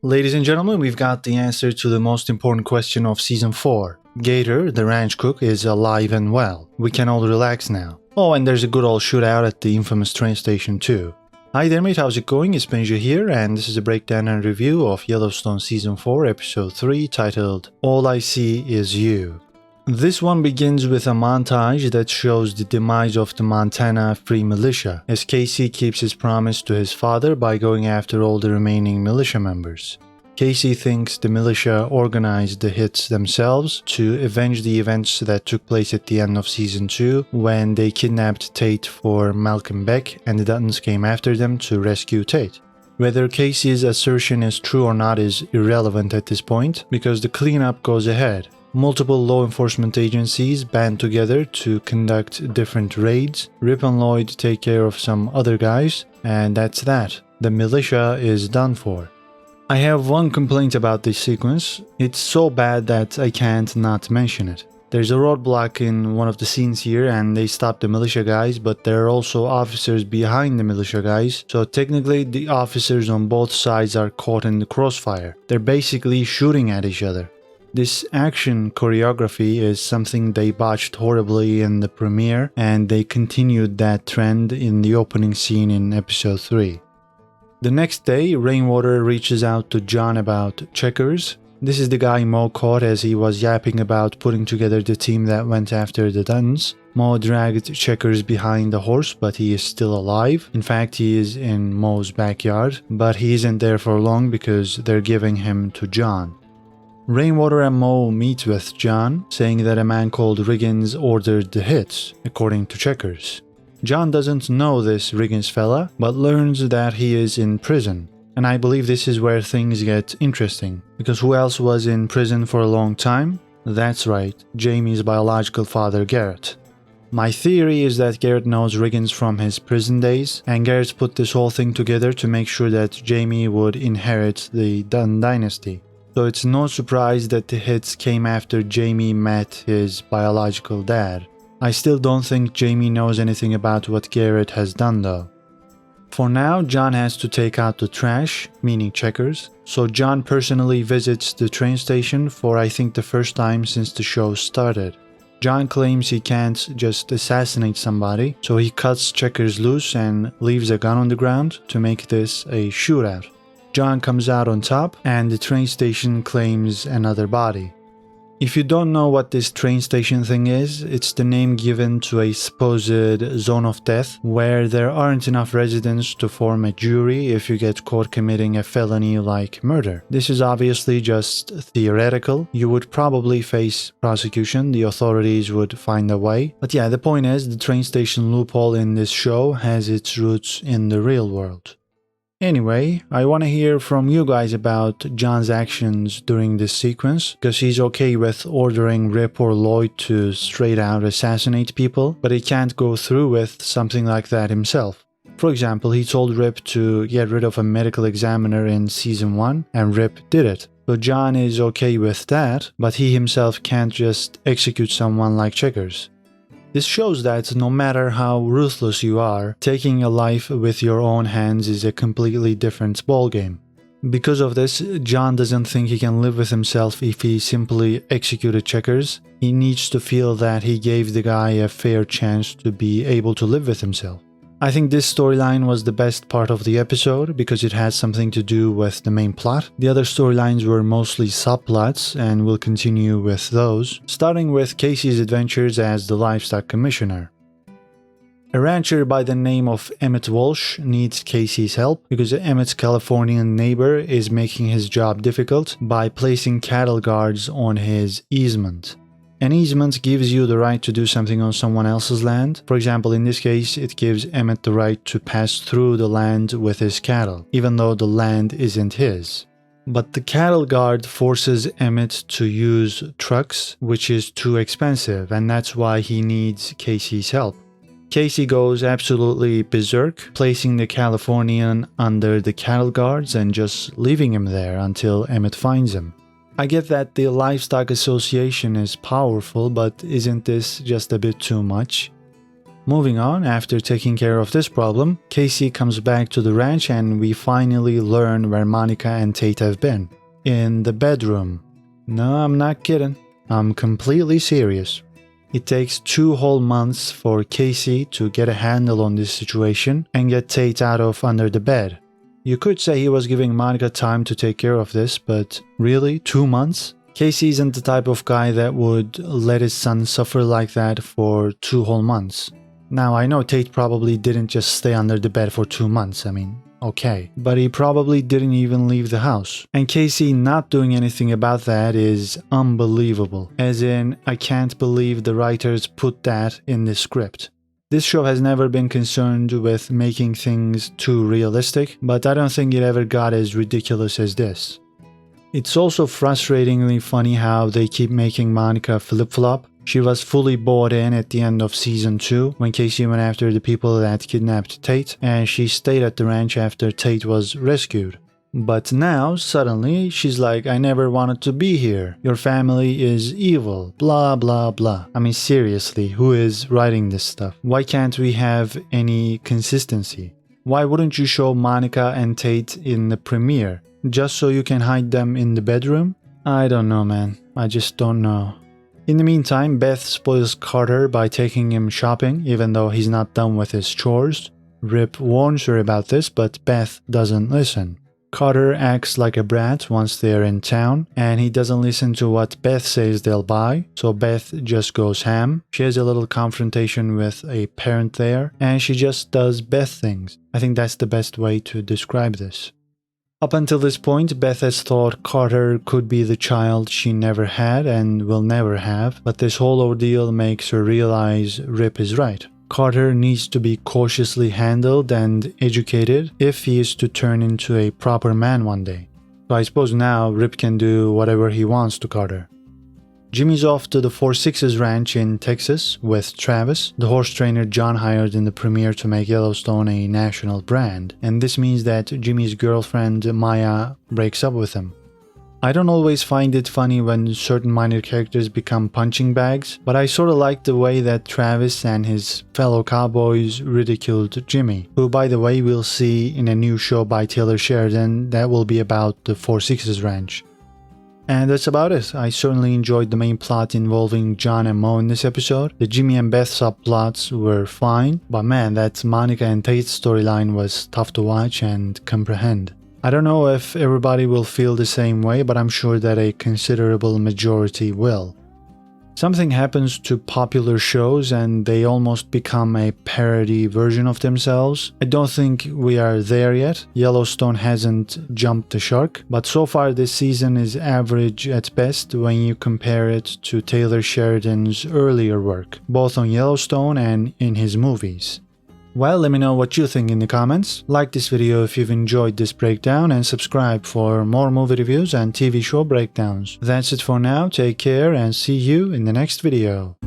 Ladies and gentlemen, we've got the answer to the most important question of Season 4. Gator, the ranch cook, is alive and well. We can all relax now. Oh, and there's a good old shootout at the infamous train station too. Hi there mate, how's it going? It's Benji here, and this is a breakdown and review of Yellowstone Season 4, Episode 3, titled All I See Is You. This one begins with a montage that shows the demise of the Montana Free Militia, as Kayce keeps his promise to his father by going after all the remaining militia members. Kayce thinks the militia organized the hits themselves to avenge the events that took place at the end of Season 2 when they kidnapped Tate for Malcolm Beck and the Duttons came after them to rescue Tate. Whether Kayce's assertion is true or not is irrelevant at this point because the cleanup goes ahead. Multiple law enforcement agencies band together to conduct different raids. Rip and Lloyd take care of some other guys, and that's that. The militia is done for. I have one complaint about this sequence. It's so bad that I can't not mention it. There's a roadblock in one of the scenes here and they stop the militia guys, but there are also officers behind the militia guys, so technically the officers on both sides are caught in the crossfire. They're basically shooting at each other. This action choreography is something they botched horribly in the premiere, and they continued that trend in the opening scene in episode 3. The next day, Rainwater reaches out to John about Checkers. This is the guy Mo caught as he was yapping about putting together the team that went after the Duttons. Mo dragged Checkers behind the horse, but he is still alive. In fact, he is in Mo's backyard, but he isn't there for long because they're giving him to John. Rainwater and Mo meet with John, saying that a man called Riggins ordered the hits, according to Checkers. John doesn't know this Riggins fella, but learns that he is in prison. And I believe this is where things get interesting, because who else was in prison for a long time? That's right, Jamie's biological father Garrett. My theory is that Garrett knows Riggins from his prison days, and Garrett put this whole thing together to make sure that Jamie would inherit the Dunn dynasty. So it's no surprise that the hits came after Jamie met his biological dad. I still don't think Jamie knows anything about what Garrett has done though. For now, John has to take out the trash, meaning Checkers, so John personally visits the train station for I think the first time since the show started. John claims he can't just assassinate somebody, so he cuts Checkers loose and leaves a gun on the ground to make this a shootout. John comes out on top, and the train station claims another body. If you don't know what this train station thing is, it's the name given to a supposed zone of death where there aren't enough residents to form a jury if you get caught committing a felony like murder. This is obviously just theoretical. You would probably face prosecution, the authorities would find a way. But yeah, the point is, the train station loophole in this show has its roots in the real world. Anyway, I want to hear from you guys about John's actions during this sequence, because he's okay with ordering Rip or Lloyd to straight out assassinate people, but he can't go through with something like that himself. For example, he told Rip to get rid of a medical examiner in Season 1, and Rip did it. So John is okay with that, but he himself can't just execute someone like Checkers. This shows that no matter how ruthless you are, taking a life with your own hands is a completely different ballgame. Because of this, John doesn't think he can live with himself if he simply executed Checkers. He needs to feel that he gave the guy a fair chance to be able to live with himself. I think this storyline was the best part of the episode because it has something to do with the main plot. The other storylines were mostly subplots and we'll continue with those, starting with Kayce's adventures as the livestock commissioner. A rancher by the name of Emmett Walsh needs Kayce's help because Emmett's Californian neighbor is making his job difficult by placing cattle guards on his easement. An easement gives you the right to do something on someone else's land. For example, in this case, it gives Emmett the right to pass through the land with his cattle, even though the land isn't his. But the cattle guard forces Emmett to use trucks, which is too expensive, and that's why he needs Kayce's help. Kayce goes absolutely berserk, placing the Californian under the cattle guards and just leaving him there until Emmett finds him. I get that the Livestock Association is powerful, but isn't this just a bit too much? Moving on, after taking care of this problem, Kayce comes back to the ranch and we finally learn where Monica and Tate have been. In the bedroom. No, I'm not kidding. I'm completely serious. It takes 2 whole months for Kayce to get a handle on this situation and get Tate out of under the bed. You could say he was giving Monica time to take care of this, but really, 2 months? Kayce isn't the type of guy that would let his son suffer like that for 2 whole months. Now, I know Tate probably didn't just stay under the bed for 2 months, okay. But he probably didn't even leave the house. And Kayce not doing anything about that is unbelievable. As in, I can't believe the writers put that in the script. This show has never been concerned with making things too realistic, but I don't think it ever got as ridiculous as this. It's also frustratingly funny how they keep making Monica flip-flop. She was fully bought in at the end of season 2 when Kayce went after the people that kidnapped Tate, and she stayed at the ranch after Tate was rescued. But now, suddenly, she's like, I never wanted to be here. Your family is evil, blah blah blah. Seriously, who is writing this stuff? Why can't we have any consistency? Why wouldn't you show Monica and Tate in the premiere? Just so you can hide them in the bedroom? I don't know, man. I just don't know. In the meantime, Beth spoils Carter by taking him shopping, even though he's not done with his chores. Rip warns her about this, but Beth doesn't listen. Carter acts like a brat once they're in town, and he doesn't listen to what Beth says they'll buy, so Beth just goes ham. She has a little confrontation with a parent there, and she just does Beth things. I think that's the best way to describe this. Up until this point, Beth has thought Carter could be the child she never had and will never have, but this whole ordeal makes her realize Rip is right. Carter needs to be cautiously handled and educated if he is to turn into a proper man one day. So I suppose now Rip can do whatever he wants to Carter. Jimmy's off to the 4-6's ranch in Texas with Travis, the horse trainer John hired in the premiere to make Yellowstone a national brand, and this means that Jimmy's girlfriend Maya breaks up with him. I don't always find it funny when certain minor characters become punching bags, but I sorta like the way that Travis and his fellow cowboys ridiculed Jimmy, who by the way we'll see in a new show by Taylor Sheridan that will be about the 4-6's ranch. And that's about it. I certainly enjoyed the main plot involving John and Mo in this episode. The Jimmy and Beth subplots were fine, but man, that Monica and Tate storyline was tough to watch and comprehend. I don't know if everybody will feel the same way, but I'm sure that a considerable majority will. Something happens to popular shows and they almost become a parody version of themselves. I don't think we are there yet. Yellowstone hasn't jumped the shark, but so far this season is average at best when you compare it to Taylor Sheridan's earlier work, both on Yellowstone and in his movies. Well, let me know what you think in the comments. Like this video if you've enjoyed this breakdown and subscribe for more movie reviews and TV show breakdowns. That's it for now, take care and see you in the next video.